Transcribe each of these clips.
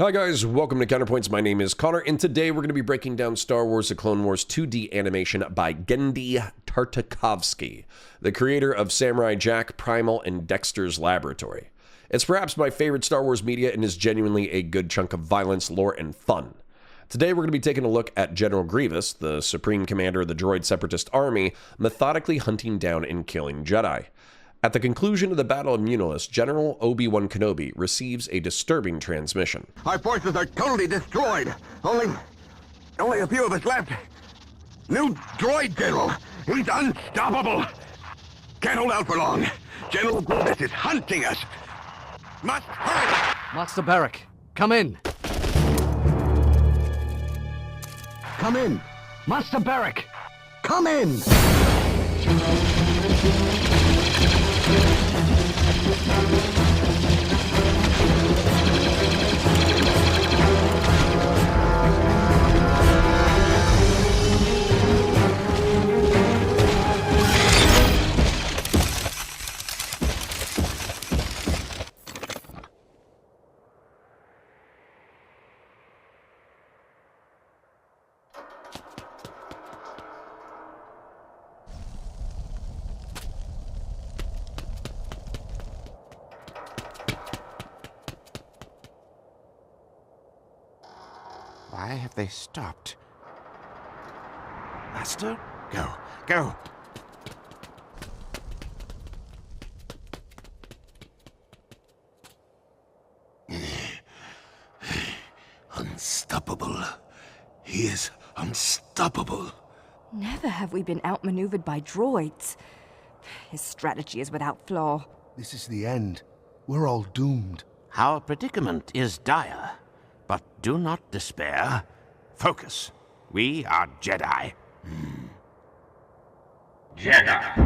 Hi guys, welcome to Counterpoints. My name is Connor, and today we're going to be breaking down Star Wars: The Clone Wars 2D animation by Genndy Tartakovsky, the creator of Samurai Jack, Primal, and Dexter's Laboratory. It's perhaps my favorite Star Wars media and is genuinely a good chunk of violence, lore, and fun. Today we're going to be taking a look at General Grievous, the supreme commander of the droid separatist army, methodically hunting down and killing Jedi. At the conclusion of the Battle of Munilis, General Obi-Wan Kenobi receives a disturbing transmission. Our forces are totally destroyed. Only a few of us left. New droid general. He's unstoppable. Can't hold out for long. General Grievous is hunting us. Must hurry. Master Barrack, come in. Come in. Master Barrack, come in. Why have they stopped? Master? Go! Unstoppable. He is unstoppable. Never have we been outmaneuvered by droids. His strategy is without flaw. This is the end. We're all doomed. Our predicament is dire, but do not despair. Focus. We are Jedi. Jedi.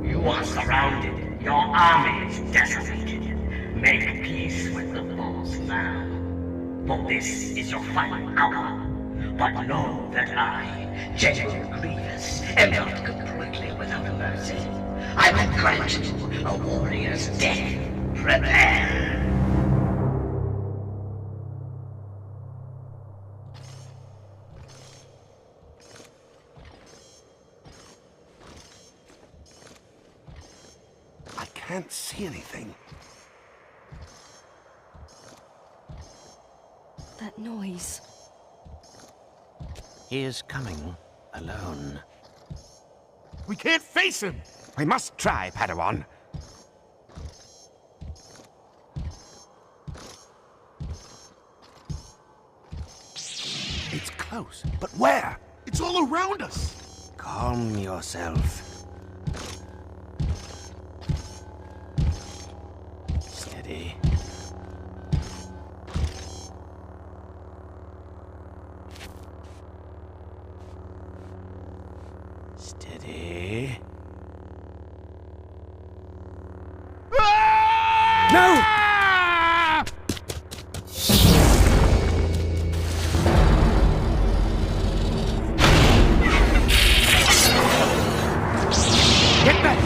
You are surrounded. Your army is desolated. Make peace with the foes now. For this is your final hour. But know that I, General Grievous, am not completely without mercy. I will grant you a warrior's death. Prepare. I can't see anything. That noise. He is coming alone. We can't face him! We must try, Padawan. It's close, but where? It's all around us! Calm yourself. Steady. Steady. No! Get back!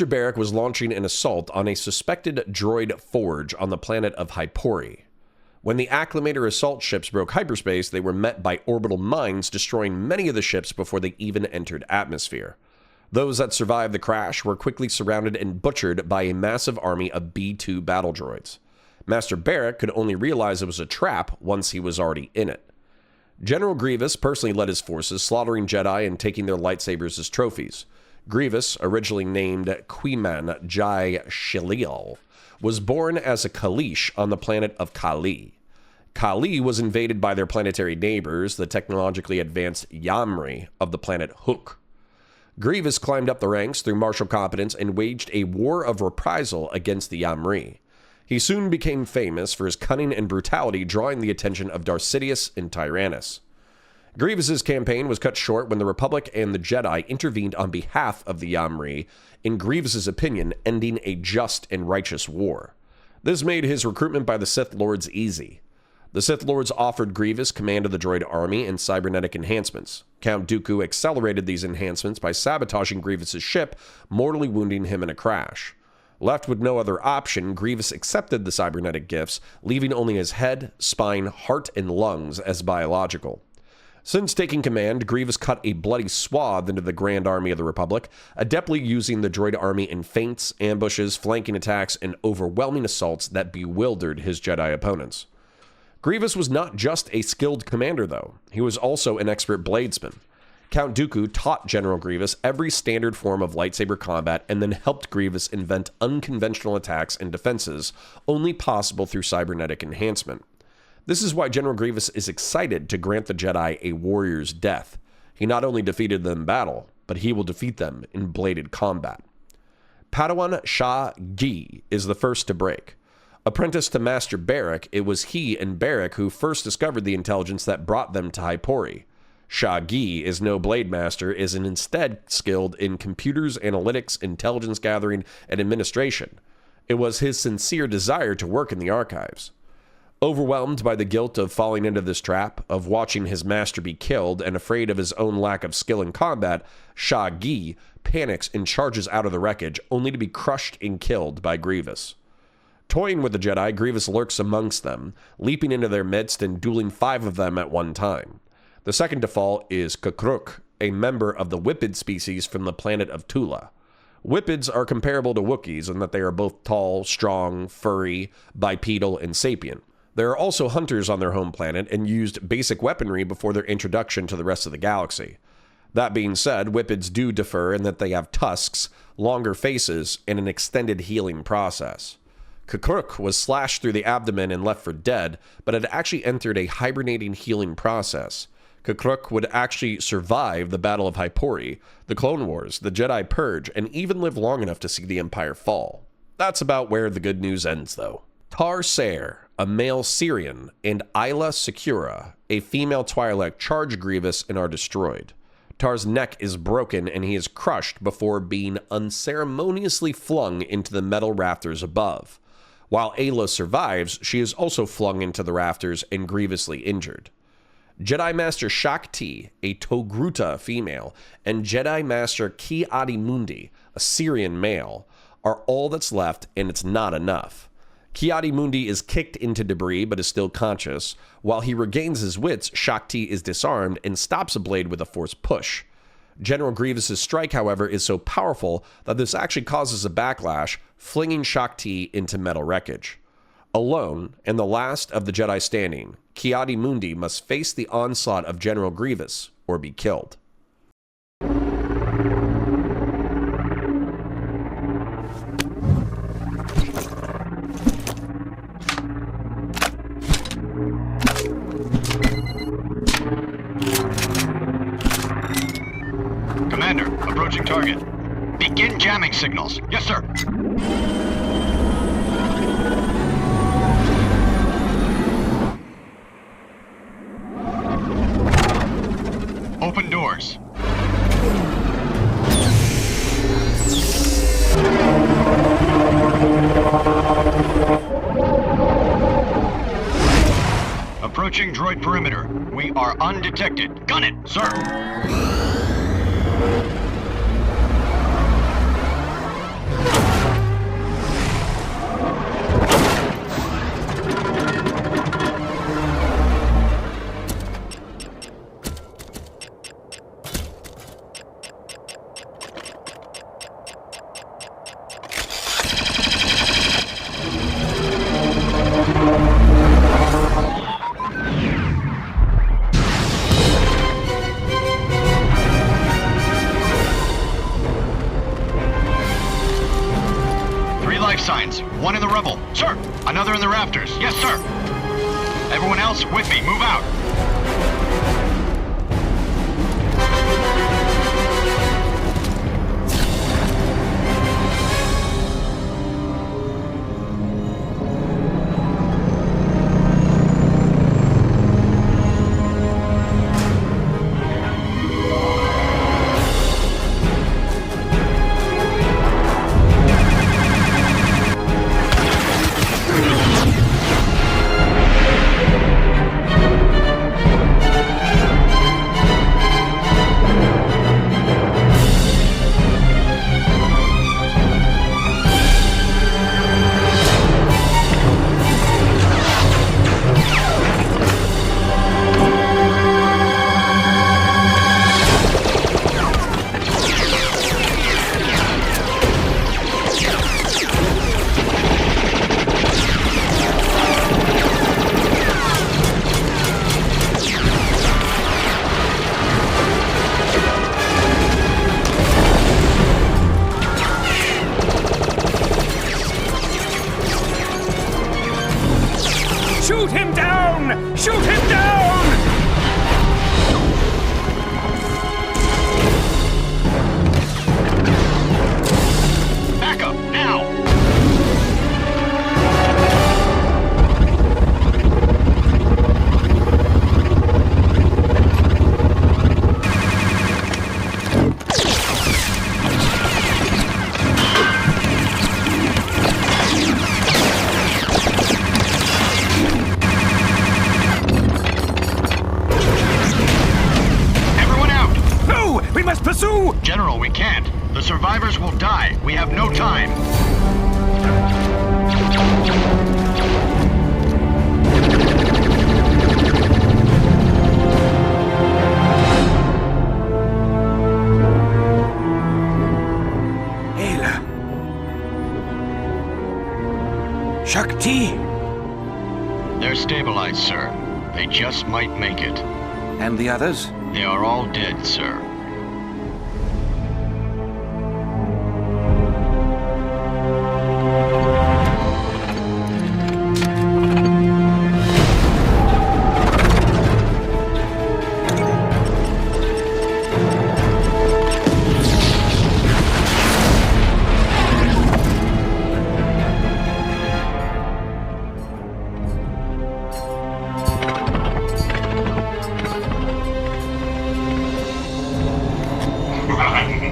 Master Barrack was launching an assault on a suspected droid forge on the planet of Hypori. When the Acclimator assault ships broke hyperspace, they were met by orbital mines, destroying many of the ships before they even entered atmosphere. Those that survived the crash were quickly surrounded and butchered by a massive army of B-2 battle droids. Master Barrack could only realize it was a trap once he was already in it. General Grievous personally led his forces, slaughtering Jedi and taking their lightsabers as trophies. Grievous, originally named Quiman Jai Shilial, was born as a Kalish on the planet of Kali. Kali was invaded by their planetary neighbors, the technologically advanced Yamri of the planet Hook. Grievous climbed up the ranks through martial competence and waged a war of reprisal against the Yamri. He soon became famous for his cunning and brutality, drawing the attention of Darth Sidious and Tyrannus. Grievous's campaign was cut short when the Republic and the Jedi intervened on behalf of the Yamri, in Grievous's opinion, ending a just and righteous war. This made his recruitment by the Sith Lords easy. The Sith Lords offered Grievous command of the droid army and cybernetic enhancements. Count Dooku accelerated these enhancements by sabotaging Grievous's ship, mortally wounding him in a crash. Left with no other option, Grievous accepted the cybernetic gifts, leaving only his head, spine, heart, and lungs as biological. Since taking command, Grievous cut a bloody swath into the Grand Army of the Republic, adeptly using the droid army in feints, ambushes, flanking attacks, and overwhelming assaults that bewildered his Jedi opponents. Grievous was not just a skilled commander, though. He was also an expert bladesman. Count Dooku taught General Grievous every standard form of lightsaber combat and then helped Grievous invent unconventional attacks and defenses, only possible through cybernetic enhancement. This is why General Grievous is excited to grant the Jedi a warrior's death. He not only defeated them in battle, but he will defeat them in bladed combat. Padawan Shah Gi is the first to break. Apprenticed to Master Barrack, it was he and Barrack who first discovered the intelligence that brought them to Hypori. Shah Gi is no blade master, is instead skilled in computers, analytics, intelligence gathering, and administration. It was his sincere desire to work in the archives. Overwhelmed by the guilt of falling into this trap, of watching his master be killed, and afraid of his own lack of skill in combat, Shah Gi panics and charges out of the wreckage, only to be crushed and killed by Grievous. Toying with the Jedi, Grievous lurks amongst them, leaping into their midst and dueling 5 of them at one time. The second to fall is Kukruk, a member of the Whippid species from the planet of Tula. Whippids are comparable to Wookiees in that they are both tall, strong, furry, bipedal, and sapient. There are also hunters on their home planet and used basic weaponry before their introduction to the rest of the galaxy. That being said, Whippids do differ in that they have tusks, longer faces, and an extended healing process. Kukruk was slashed through the abdomen and left for dead, but had actually entered a hibernating healing process. Kukruk would actually survive the Battle of Hypori, the Clone Wars, the Jedi Purge, and even live long enough to see the Empire fall. That's about where the good news ends, though. Tar Sayer, a male Syrian, and Isla Secura, a female Twi'lek, charge Grievous and are destroyed. Tar's neck is broken and he is crushed before being unceremoniously flung into the metal rafters above. While Ayla survives, she is also flung into the rafters and grievously injured. Jedi Master Shakti, a Togruta female, and Jedi Master Ki-Adi-Mundi, a Syrian male, are all that's left, and it's not enough. Ki-Adi-Mundi is kicked into debris but is still conscious. While he regains his wits, Shakti is disarmed and stops a blade with a force push. General Grievous's strike, however, is so powerful that this actually causes a backlash, flinging Shakti into metal wreckage. Alone, and the last of the Jedi standing, Ki-Adi-Mundi must face the onslaught of General Grievous or be killed. Commander, approaching target. Begin jamming signals. Yes, sir. Open doors. Approaching droid perimeter. We are undetected. Gun it, sir. life signs. One in the rubble. Sir. Another in the rafters. Yes, sir. Everyone else with me. Move out. Shoot him down! Shoot him down! Back up, now! Pursue! General, we can't. The survivors will die. We have no time. Ayla. Shakti. They're stabilized, sir. They just might make it. And the others? They are all dead, sir.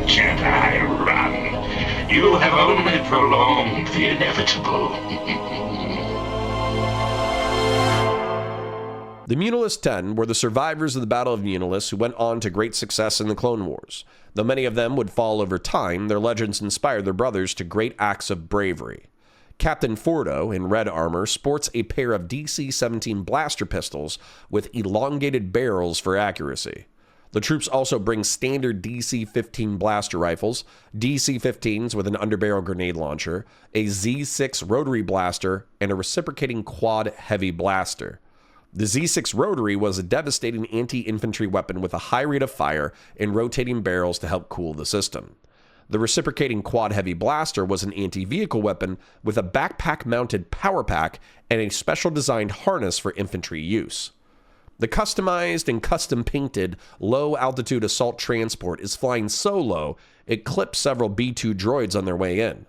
Jedi, run! You have only prolonged the inevitable. The Munilist 10 were the survivors of the Battle of Munilis who went on to great success in the Clone Wars. Though many of them would fall over time, their legends inspired their brothers to great acts of bravery. Captain Fordo, in red armor, sports a pair of DC-17 blaster pistols with elongated barrels for accuracy. The troops also bring standard DC-15 blaster rifles, DC-15s with an underbarrel grenade launcher, a Z6 rotary blaster, and a reciprocating quad heavy blaster. The Z6 rotary was a devastating anti-infantry weapon with a high rate of fire and rotating barrels to help cool the system. The reciprocating quad heavy blaster was an anti-vehicle weapon with a backpack-mounted power pack and a special designed harness for infantry use. The customized and custom-painted low-altitude assault transport is flying so low, it clips several B-2 droids on their way in.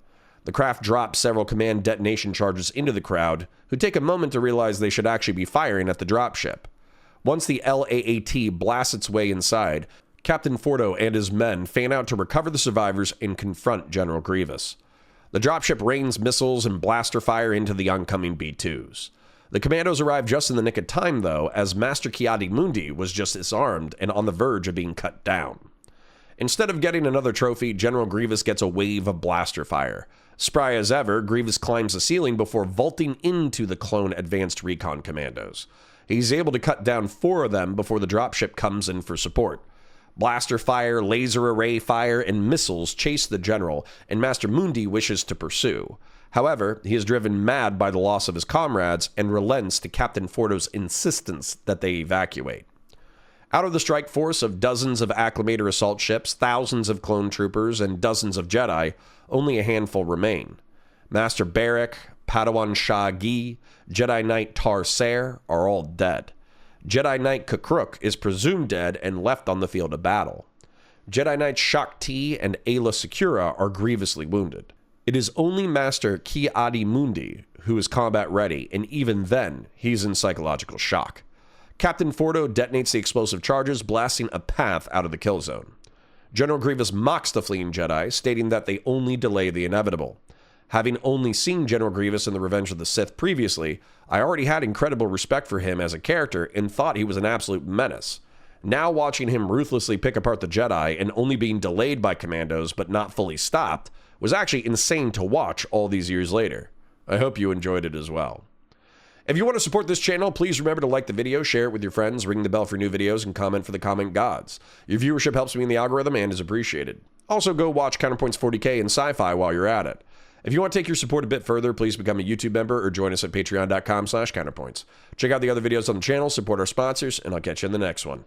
The craft drops several command detonation charges into the crowd, who take a moment to realize they should actually be firing at the dropship. Once the LAAT blasts its way inside, Captain Fordo and his men fan out to recover the survivors and confront General Grievous. The dropship rains missiles and blaster fire into the oncoming B-2s. The commandos arrive just in the nick of time, though, as Master Ki-Adi-Mundi was just disarmed and on the verge of being cut down. Instead of getting another trophy, General Grievous gets a wave of blaster fire. Spry as ever, Grievous climbs the ceiling before vaulting into the clone advanced recon commandos. He's able to cut down 4 of them before the dropship comes in for support. Blaster fire, laser array fire, and missiles chase the general, and Master Mundi wishes to pursue. However, he is driven mad by the loss of his comrades and relents to Captain Fordo's insistence that they evacuate. Out of the strike force of dozens of acclimator assault ships, thousands of clone troopers, and dozens of Jedi, only a handful remain. Master Barrick, Padawan Shah Gi, Jedi Knight Tar Ser are all dead. Jedi Knight Kakruk is presumed dead and left on the field of battle. Jedi Knight Shak Ti and Ayla Secura are grievously wounded. It is only Master Ki Adi Mundi who is combat ready, and even then, he's in psychological shock. Captain Fordo detonates the explosive charges, blasting a path out of the kill zone. General Grievous mocks the fleeing Jedi, stating that they only delay the inevitable. Having only seen General Grievous in The Revenge of the Sith previously, I already had incredible respect for him as a character and thought he was an absolute menace. Now watching him ruthlessly pick apart the Jedi and only being delayed by commandos but not fully stopped was actually insane to watch all these years later. I hope you enjoyed it as well. If you want to support this channel, please remember to like the video, share it with your friends, ring the bell for new videos, and comment for the comment gods. Your viewership helps me in the algorithm and is appreciated. Also, go watch Counterpoints 40K and Sci Fi while you're at it. If you want to take your support a bit further, please become a YouTube member or join us at patreon.com/counterpoints. Check out the other videos on the channel, support our sponsors, and I'll catch you in the next one.